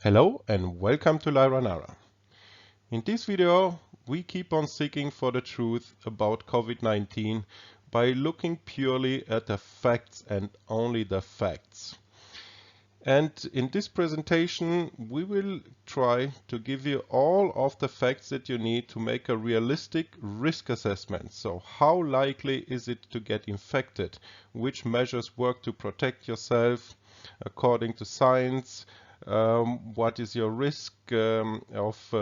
Hello and welcome to Lyra Nara. In this video, we keep on seeking for the truth about COVID-19 by looking purely at the facts and only the facts. And in this presentation, we will try to give you all of the facts that you need to make a realistic risk assessment. So how likely is it to get infected? Which measures work to protect yourself according to science? What is your risk of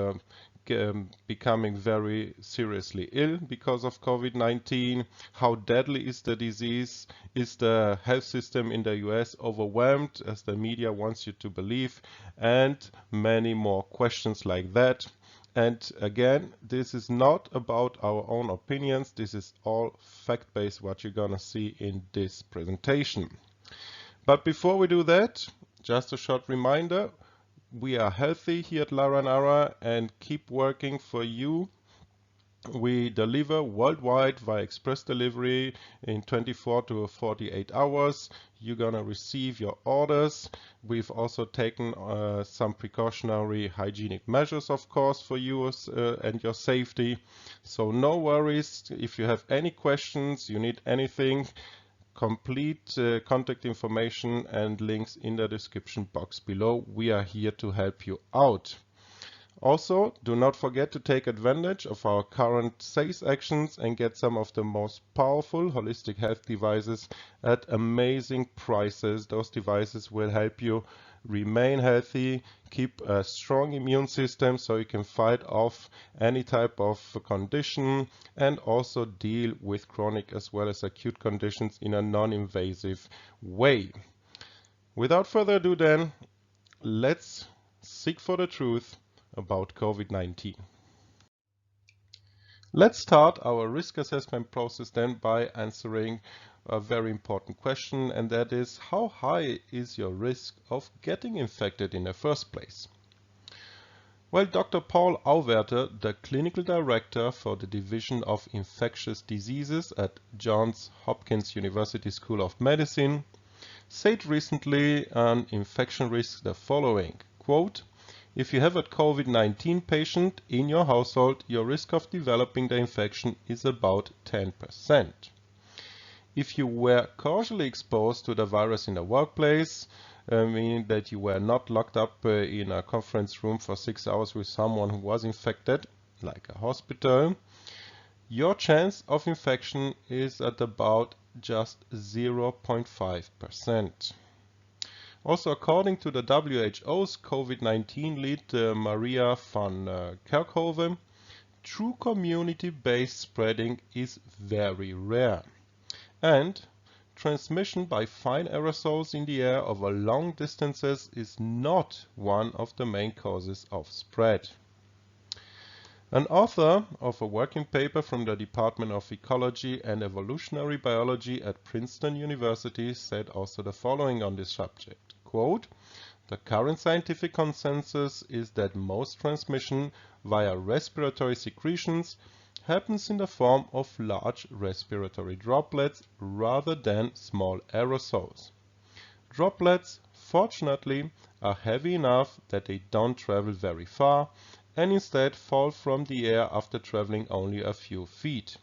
becoming very seriously ill because of COVID-19? How deadly is the disease? Is the health system in the US overwhelmed, as the media wants you to believe? And many more questions like that. And again, this is not about our own opinions. This is all fact-based, what you're gonna see in this presentation. But before we do that, just a short reminder, we are healthy here at Lyra Nara and keep working for you. We deliver worldwide via express delivery in 24 to 48 hours. You're gonna receive your orders. We've also taken some precautionary hygienic measures, of course, for you and your safety. So no worries. If you have any questions, you need anything, complete contact information and links in the description box below. We are here to help you out. Also, do not forget to take advantage of our current sales actions and get some of the most powerful holistic health devices at amazing prices. Those devices will help you remain healthy, keep a strong immune system so you can fight off any type of condition and also deal with chronic as well as acute conditions in a non-invasive way. Without further ado then, let's seek for the truth about COVID-19. Let's start our risk assessment process then by answering a very important question, and that is, how high is your risk of getting infected in the first place? Well, Dr. Paul Auwerter, the clinical director for the Division of Infectious Diseases at Johns Hopkins University School of Medicine, said recently on infection risk the following, quote, "If you have a COVID-19 patient in your household, your risk of developing the infection is about 10%. If you were causally exposed to the virus in the workplace, meaning that you were not locked up in a conference room for 6 hours with someone who was infected, like a hospital, your chance of infection is at about just 0.5%. Also, according to the WHO's COVID-19 lead, Maria van Kerkhove, true community-based spreading is very rare. And transmission by fine aerosols in the air over long distances is not one of the main causes of spread. An author of a working paper from the Department of Ecology and Evolutionary Biology at Princeton University said also the following on this subject, quote, "The current scientific consensus is that most transmission via respiratory secretions happens in the form of large respiratory droplets rather than small aerosols. Droplets, fortunately, are heavy enough that they don't travel very far and instead fall from the air after traveling only a few feet."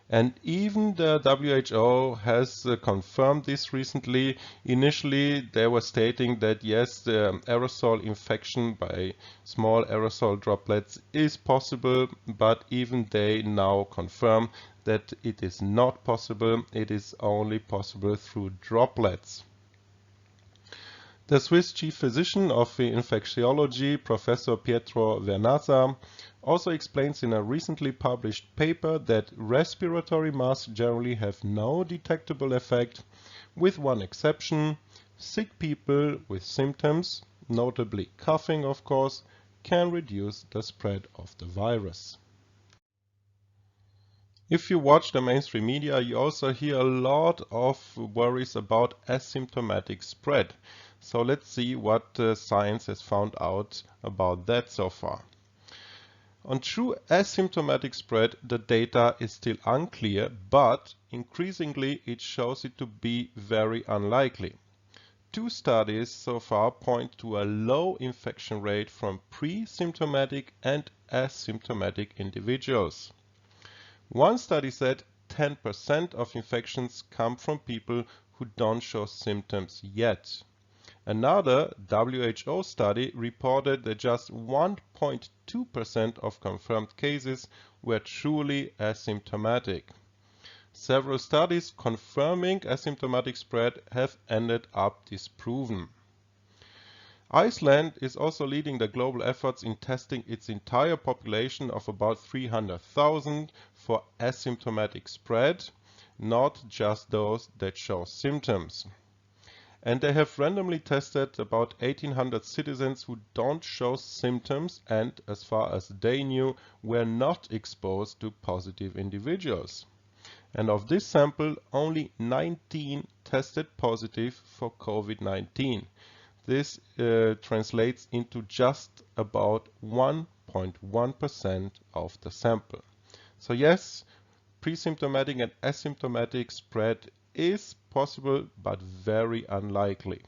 And even the WHO has confirmed this recently. Initially, they were stating that yes, the aerosol infection by small aerosol droplets is possible, but even they now confirm that it is not possible. It is only possible through droplets. The Swiss chief physician of infectiology, Professor Pietro Vernazza, also explains in a recently published paper that respiratory masks generally have no detectable effect, with one exception: sick people with symptoms, notably coughing of course, can reduce the spread of the virus. If you watch the mainstream media, you also hear a lot of worries about asymptomatic spread. So let's see what science has found out about that so far. On true asymptomatic spread, the data is still unclear, but increasingly it shows it to be very unlikely. 2 studies so far point to a low infection rate from pre-symptomatic and asymptomatic individuals. One study said 10% of infections come from people who don't show symptoms yet. Another WHO study reported that just 1.2% of confirmed cases were truly asymptomatic. Several studies confirming asymptomatic spread have ended up disproven. Iceland is also leading the global efforts in testing its entire population of about 300,000 for asymptomatic spread, not just those that show symptoms. And they have randomly tested about 1,800 citizens who don't show symptoms and, as far as they knew, were not exposed to positive individuals. And of this sample, only 19 tested positive for COVID-19. This translates into just about 1.1% of the sample. So yes, pre-symptomatic and asymptomatic spread is possible, but very unlikely.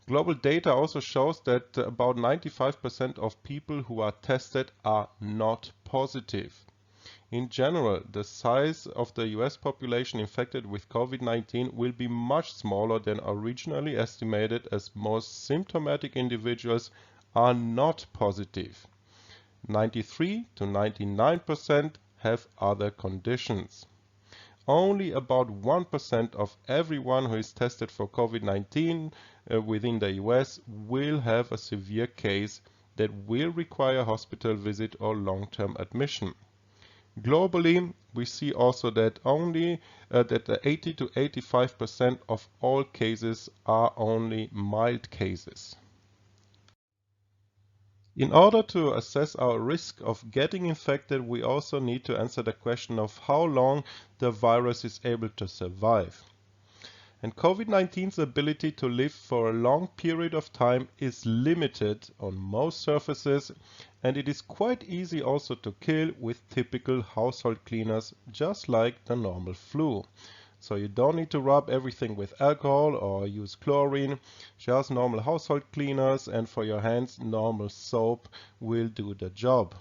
Global data also shows that about 95% of people who are tested are not positive. In general, the size of the US population infected with COVID-19 will be much smaller than originally estimated, as most symptomatic individuals are not positive. 93 to 99% have other conditions. Only about 1% of everyone who is tested for COVID-19 within the US will have a severe case that will require hospital visit or long-term admission. Globally, we see also that only that 80 to 85% of all cases are only mild cases. In order to assess our risk of getting infected, we also need to answer the question of how long the virus is able to survive. And COVID-19's ability to live for a long period of time is limited on most surfaces, and it is quite easy also to kill with typical household cleaners, just like the normal flu. So you don't need to rub everything with alcohol or use chlorine, just normal household cleaners, and for your hands, normal soap will do the job.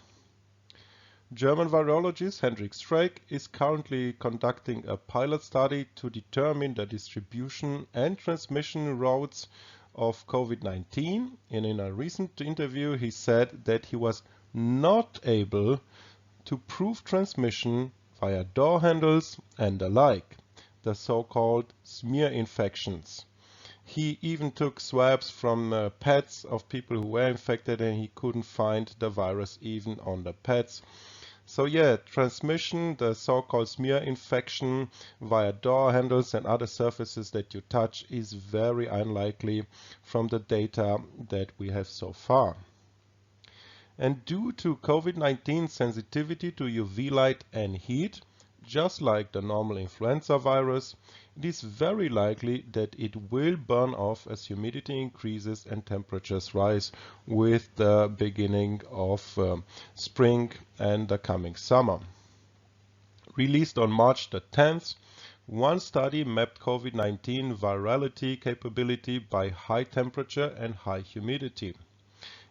German virologist Hendrik Streeck is currently conducting a pilot study to determine the distribution and transmission routes of COVID-19, and in a recent interview he said that he was not able to prove transmission via door handles and the like, the so-called smear infections. He even took swabs from pets of people who were infected, and he couldn't find the virus even on the pets. So yeah, transmission, the so-called smear infection via door handles and other surfaces that you touch, is very unlikely from the data that we have so far. And due to COVID-19 sensitivity to UV light and heat, just like the normal influenza virus, it is very likely that it will burn off as humidity increases and temperatures rise with the beginning of spring and the coming summer. Released on March the 10th, one study mapped COVID-19 virality capability by high temperature and high humidity.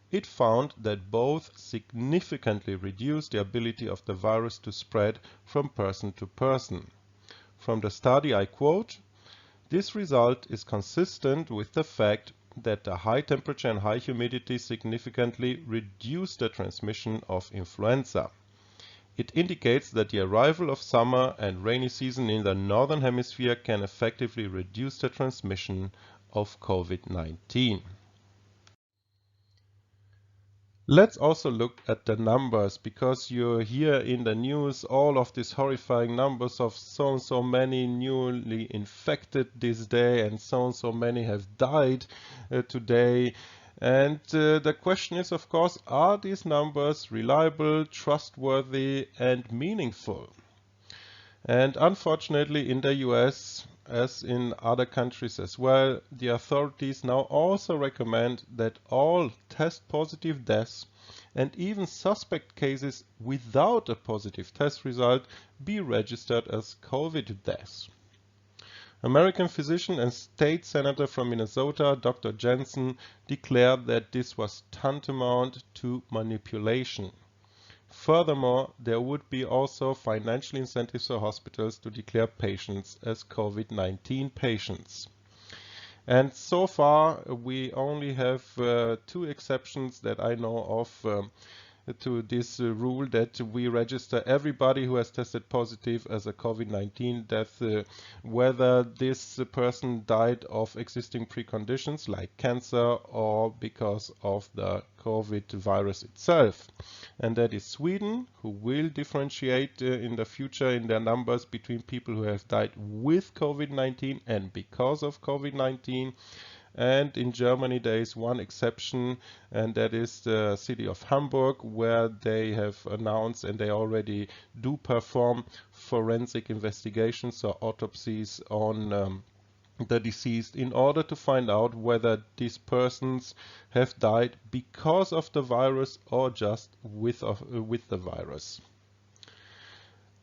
It found that both significantly reduced the ability of the virus to spread from person to person. From the study I quote, "This result is consistent with the fact that the high temperature and high humidity significantly reduce the transmission of influenza. It indicates that the arrival of summer and rainy season in the northern hemisphere can effectively reduce the transmission of COVID-19. Let's also look at the numbers, because you hear in the news all of these horrifying numbers of so and so many newly infected this day and so many have died today. And the question is, of course, are these numbers reliable, trustworthy, and meaningful? And unfortunately, in the US, as in other countries as well, the authorities now also recommend that all test positive deaths and even suspect cases without a positive test result be registered as COVID deaths. American physician and state senator from Minnesota, Dr. Jensen, declared that this was tantamount to manipulation. Furthermore, there would be also financial incentives for hospitals to declare patients as COVID-19 patients. And so far, we only have two exceptions that I know of to this rule, that we register everybody who has tested positive as a COVID-19 death, whether this person died of existing preconditions like cancer or because of the COVID virus itself. And that is Sweden, who will differentiate in the future in their numbers between people who have died with COVID-19 and because of COVID-19. And in Germany there is one exception, and that is the city of Hamburg, where they have announced and they already do perform forensic investigations or autopsies on the deceased in order to find out whether these persons have died because of the virus or just with the virus.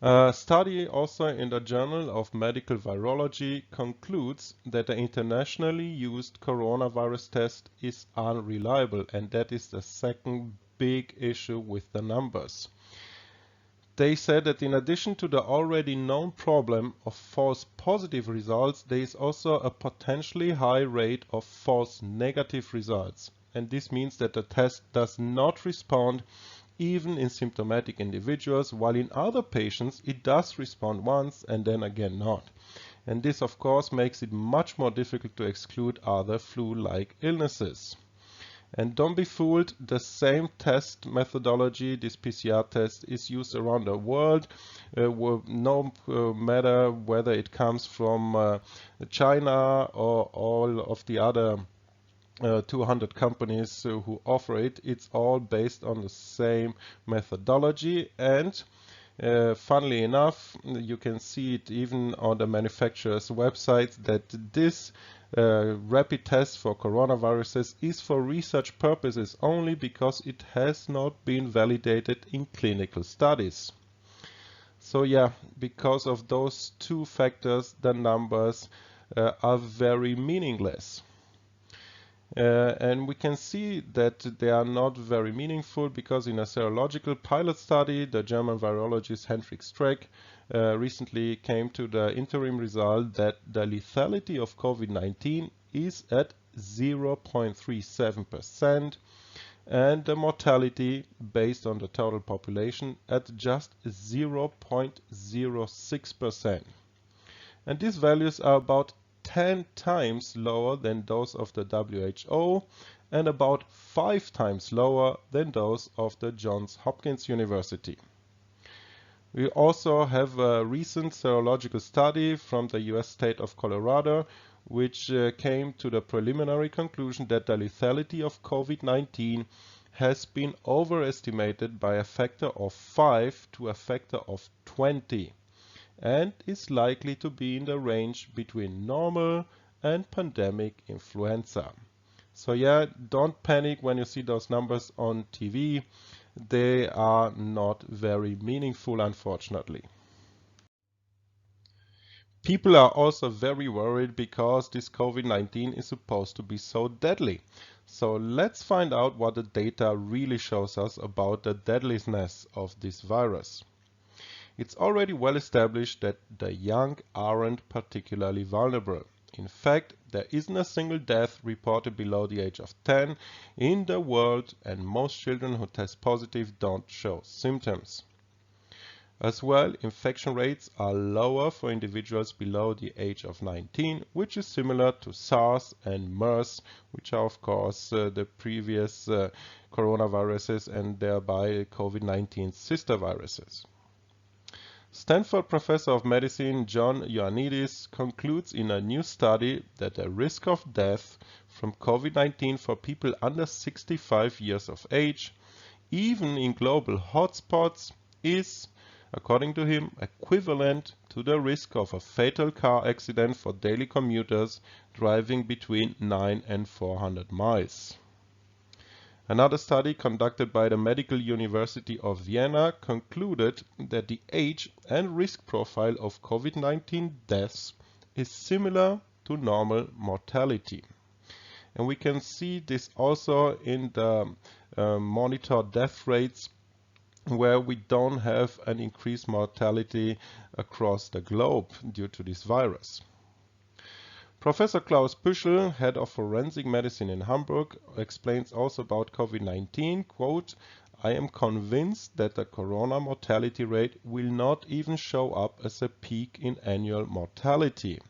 A study also in the Journal of Medical Virology concludes that the internationally used coronavirus test is unreliable, and that is the second big issue with the numbers. They said that in addition to the already known problem of false positive results, there is also a potentially high rate of false negative results. And this means that the test does not respond even in symptomatic individuals, while in other patients it does respond once and then again not. And this of course makes it much more difficult to exclude other flu-like illnesses. And don't be fooled, the same test methodology, this PCR test, is used around the world, no matter whether it comes from China or all of the other 200 companies who offer it. It's all based on the same methodology, and funnily enough, you can see it even on the manufacturer's website that this rapid test for coronaviruses is for research purposes only, because it has not been validated in clinical studies. So yeah, because of those two factors, the numbers are very meaningless. And we can see that they are not very meaningful because in a serological pilot study, the German virologist Hendrik Streeck recently came to the interim result that the lethality of COVID-19 is at 0.37% and the mortality based on the total population at just 0.06%. And these values are about 10 times lower than those of the WHO and about 5 times lower than those of the Johns Hopkins University. We also have a recent serological study from the US state of Colorado, which came to the preliminary conclusion that the lethality of COVID-19 has been overestimated by a factor of 5 to a factor of 20. And is likely to be in the range between normal and pandemic influenza. So yeah, don't panic when you see those numbers on TV. They are not very meaningful, unfortunately. People are also very worried because this COVID-19 is supposed to be so deadly. So let's find out what the data really shows us about the deadliness of this virus. It's already well established that the young aren't particularly vulnerable. In fact, there isn't a single death reported below the age of 10 in the world, and most children who test positive don't show symptoms. As well, infection rates are lower for individuals below the age of 19, which is similar to SARS and MERS, which are of course the previous coronaviruses and thereby COVID-19 sister viruses. Stanford professor of medicine John Ioannidis concludes in a new study that the risk of death from COVID-19 for people under 65 years of age, even in global hotspots, is, according to him, equivalent to the risk of a fatal car accident for daily commuters driving between 9 and 400 miles. Another study conducted by the Medical University of Vienna concluded that the age and risk profile of COVID-19 deaths is similar to normal mortality. And we can see this also in the monitored death rates, where we don't have an increased mortality across the globe due to this virus. Professor Klaus Püschel, head of forensic medicine in Hamburg, explains also about COVID-19, quote, "I am convinced that the corona mortality rate will not even show up as a peak in annual mortality.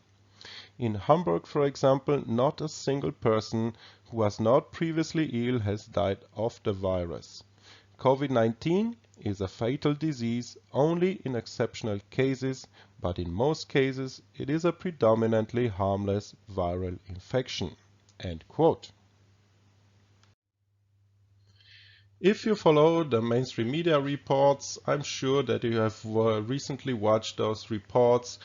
In Hamburg, for example, not a single person who was not previously ill has died of the virus. COVID-19 is a fatal disease only in exceptional cases, but in most cases it is a predominantly harmless viral infection." End quote. If you follow the mainstream media reports, I'm sure that you have recently watched those reports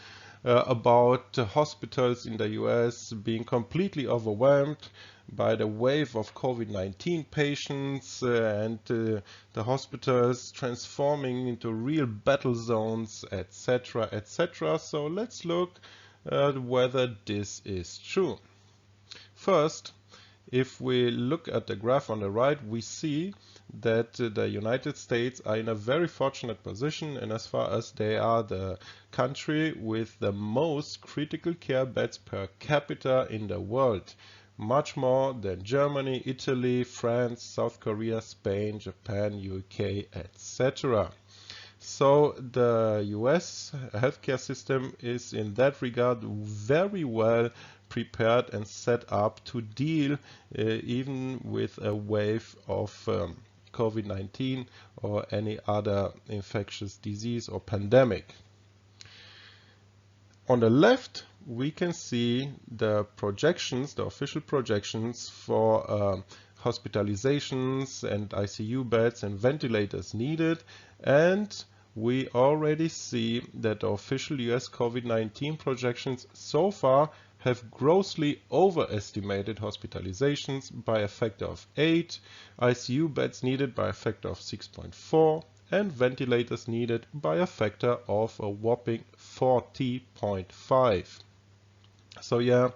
about hospitals in the US being completely overwhelmed by the wave of COVID-19 patients and the hospitals transforming into real battle zones, etc., etc. So let's look at whether this is true. First, if we look at the graph on the right, we see that the United States are in a very fortunate position, and as far as they are the country with the most critical care beds per capita in the world, much more than Germany, Italy, France, South Korea, Spain, Japan, UK, etc. So the US healthcare system is in that regard very well prepared and set up to deal even with a wave of COVID-19 or any other infectious disease or pandemic. On the left, we can see the projections, the official projections for hospitalizations and ICU beds and ventilators needed, and we already see that the official US COVID-19 projections so far have grossly overestimated hospitalizations by a factor of 8, ICU beds needed by a factor of 6.4, and ventilators needed by a factor of a whopping 40.5. So yeah,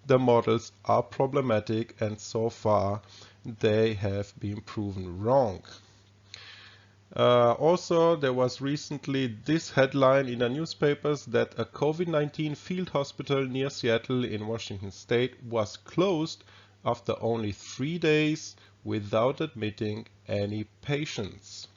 the models are problematic, and so far they have been proven wrong. Also, there was recently this headline in the newspapers that a COVID-19 field hospital near Seattle in Washington State was closed after only 3 days without admitting any patients.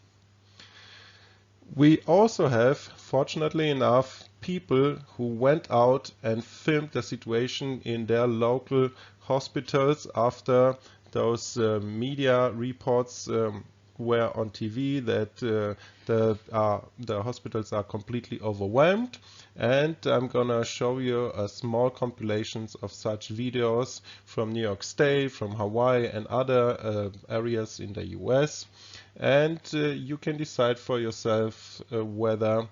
We also have, fortunately enough, people who went out and filmed the situation in their local hospitals after those media reports were on TV that the hospitals are completely overwhelmed. And I'm gonna show you a small compilations of such videos from New York State, from Hawaii and other areas in the US. And you can decide for yourself whether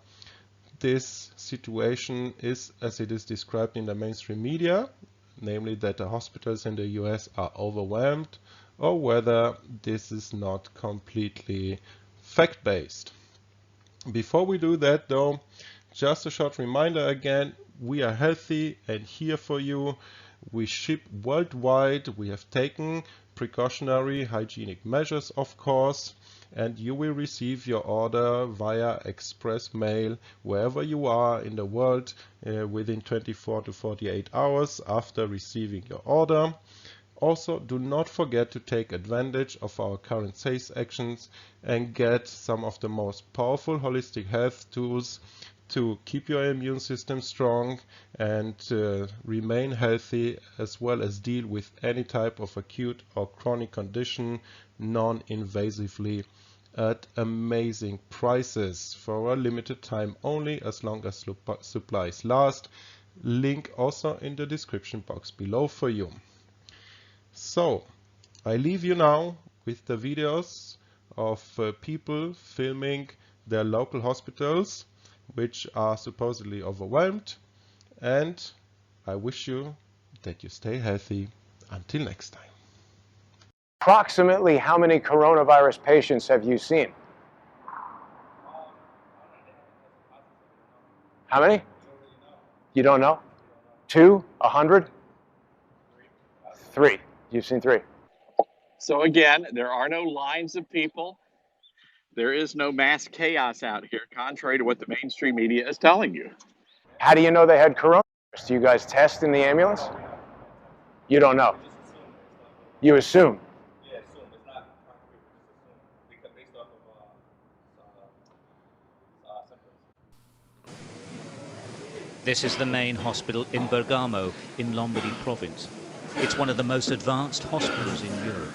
this situation is as it is described in the mainstream media, namely that the hospitals in the US are overwhelmed, or whether this is not completely fact-based. Before we do that though, just a short reminder again, we are healthy and here for you. We ship worldwide. We have taken precautionary hygienic measures, of course, and you will receive your order via express mail wherever you are in the world within 24 to 48 hours after receiving your order. Also, do not forget to take advantage of our current sales actions and get some of the most powerful holistic health tools to keep your immune system strong and remain healthy, as well as deal with any type of acute or chronic condition non-invasively at amazing prices for a limited time only, as long as supplies last. Link also in the description box below for you. So, I leave you now with the videos of people filming their local hospitals, which are supposedly overwhelmed, and I wish you that you stay healthy. Until next time. Approximately how many coronavirus patients have you seen? How many? You don't know? 2? 100? 3. You've seen 3. So again, there are no lines of people. There is no mass chaos out here, contrary to what the mainstream media is telling you. How do you know they had coronavirus? Do you guys test in the ambulance? You don't know. You assume. Yeah, assume. It's not concrete, we just assume. Based off of symptoms. This is the main hospital in Bergamo, in Lombardy province. It's one of the most advanced hospitals in Europe.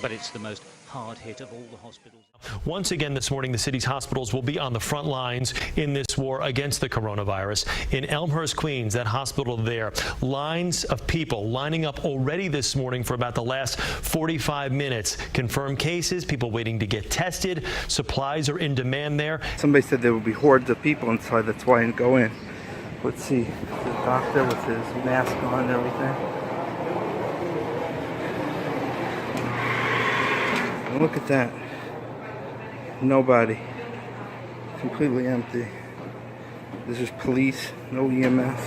But it's the most hard-hit of all the hospitals. Once again this morning, the city's hospitals will be on the front lines in this war against the coronavirus. In Elmhurst, Queens, that hospital there, lines of people lining up already this morning for about the last 45 minutes. Confirmed cases, people waiting to get tested. Supplies are in demand there. Somebody said there would be hordes of people inside, that's why I didn't go in. Let's see, the doctor with his mask on and everything. And look at that. Nobody. Completely empty. This is police, no EMS,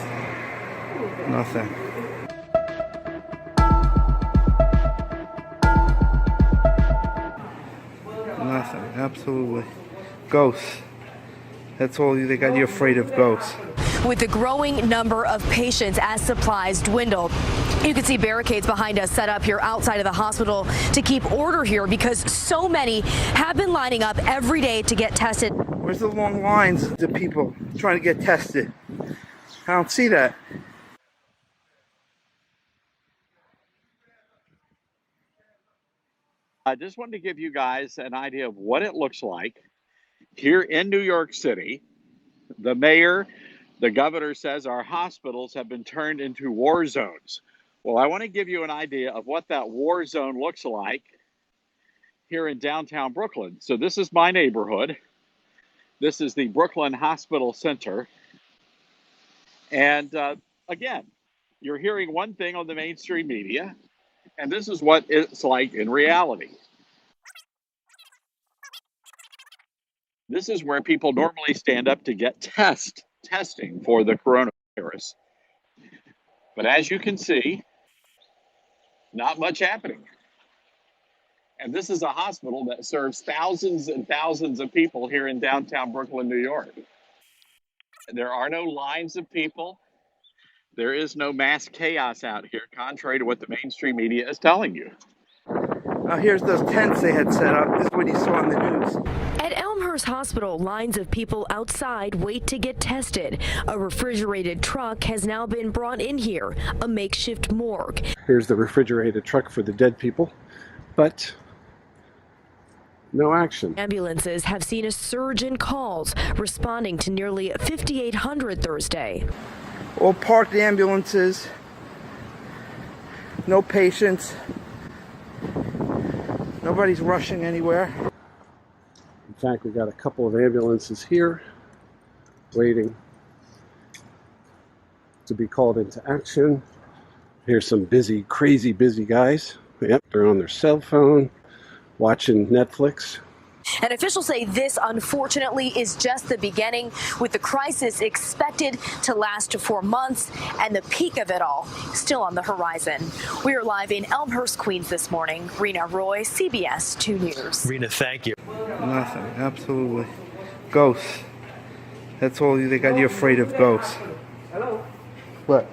nothing. Nothing, absolutely. Ghosts. That's all they got you afraid of, ghosts. With the growing number of patients as supplies dwindle. You can see barricades behind us set up here outside of the hospital to keep order here because so many have been lining up every day to get tested. Where's the long lines of people trying to get tested? I don't see that. I just wanted to give you guys an idea of what it looks like here in New York City. The mayor, the governor says our hospitals have been turned into war zones. Well, I want to give you an idea of what that war zone looks like here in downtown Brooklyn. So this is my neighborhood. This is the Brooklyn Hospital Center. And again, you're hearing one thing on the mainstream media, and this is what it's like in reality. This is where people normally stand up to get testing for the coronavirus. But as you can see, not much happening. And this is a hospital that serves thousands and thousands of people here in downtown Brooklyn, New York. There are no lines of people. There is no mass chaos out here, contrary to what the mainstream media is telling you. Now here's those tents they had set up. This is what you saw on the news. At Elmhurst Hospital, lines of people outside wait to get tested. A refrigerated truck has now been brought in here, a makeshift morgue. Here's the refrigerated truck for the dead people, but no action. Ambulances have seen a surge in calls, responding to nearly 5,800 Thursday. All parked ambulances, no patients, nobody's rushing anywhere. In fact, we've got a couple of ambulances here waiting to be called into action. Here's some busy, crazy busy guys. Yep, they're on their cell phone, watching Netflix. And officials say this, unfortunately, is just the beginning, with the crisis expected to last for months and the peak of it all still on the horizon. We are live in Elmhurst, Queens this morning. Rena Roy, CBS 2 News. Rena, thank you. Nothing, absolutely. Ghosts. That's all they got you afraid of, ghosts. Hello. What?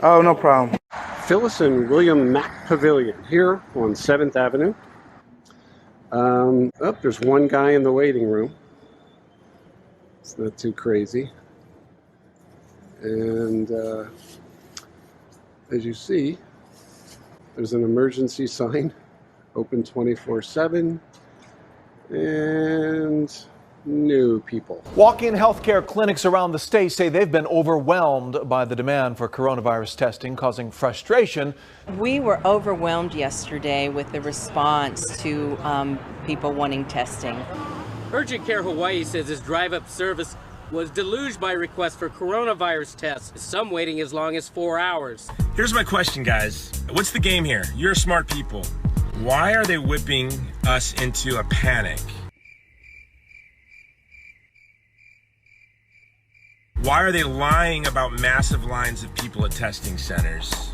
Oh, no problem. Phyllis and William Mack Pavilion here on 7th Avenue. There's one guy in the waiting room. It's not too crazy. And as you see, there's an emergency sign, open 24/7, and new people. Walk-in healthcare clinics around the state say they've been overwhelmed by the demand for coronavirus testing, causing frustration. We were overwhelmed yesterday with the response to people wanting testing. Urgent Care Hawaii says its drive-up service was deluged by requests for coronavirus tests, some waiting as long as 4 hours. Here's my question, guys. What's the game here? You're smart people. Why are they whipping us into a panic? Why are they lying about massive lines of people at testing centers?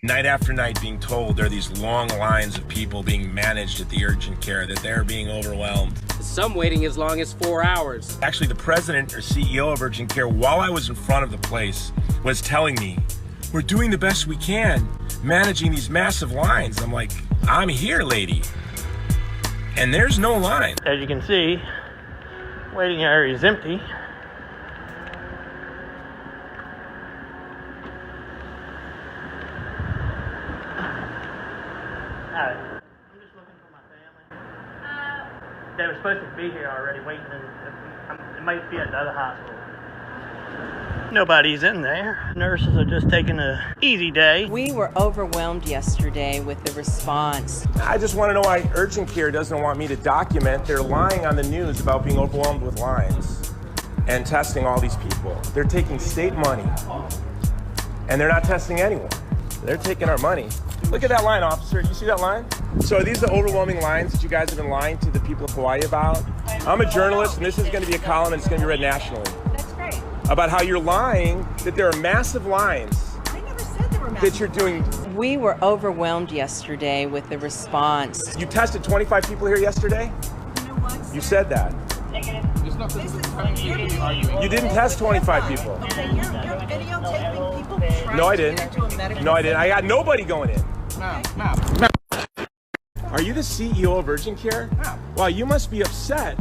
Night after night being told there are these long lines of people being managed at the urgent care, that they're being overwhelmed. Some waiting as long as 4 hours. Actually, the president or CEO of urgent care, while I was in front of the place, was telling me, we're doing the best we can, managing these massive lines. I'm like, I'm here, lady. And there's no line. As you can see, waiting area is empty. I'm just looking for my family. They were supposed to be here already waiting. It might be another hospital. Nobody's in there. Nurses are just taking an easy day. We were overwhelmed yesterday with the response. I just want to know why urgent care doesn't want me to document. They're lying on the news about being overwhelmed with lines and testing all these people. They're taking state money and they're not testing anyone. They're taking our money. Look at that line, officer. Do you see that line? So are these the overwhelming lines that you guys have been lying to the people of Hawaii about? I'm a journalist, and this is going to be a column, and it's going to be read nationally. That's great. About how you're lying that there are massive lines. I never said there were massive. That you're doing. We were overwhelmed yesterday with the response. You tested 25 people here yesterday? You know what? You said that. You didn't test 25 people. Okay, you're videotaping people trying No, I to didn't. get into a medical No, I didn't. I got nobody going in. No. Are you the CEO of urgent care? Wow, you must be upset.